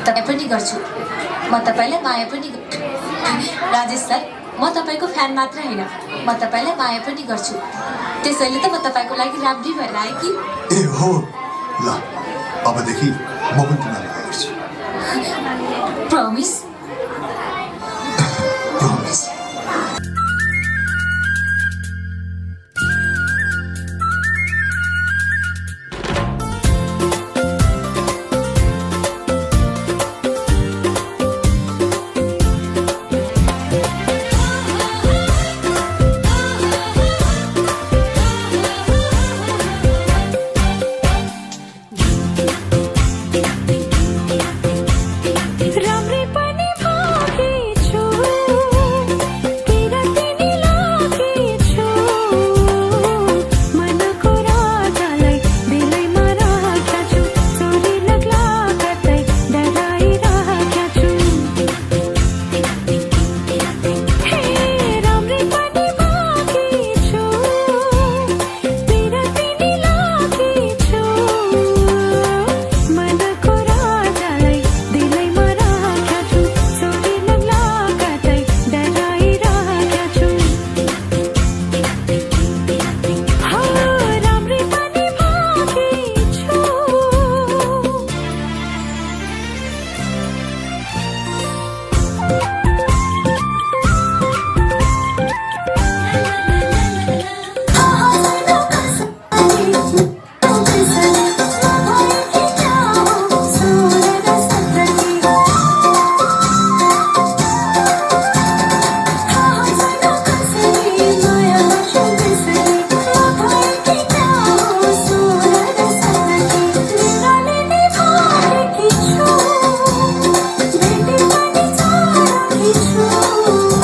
तपाईँ पनि गर्छु, म तपाईँलाई माया पनि राजेश सर, म तपाईँको फ्यान मात्र होइन, म तपाईँलाई माया पनि गर्छु। त्यसैले त म तपाईँको लागि राम्री भएर आएँ कि। ए हो, ल अबदेखि म पनि तिमीलाई माया गर्छु। प्रमिस? प्रमिस। Oh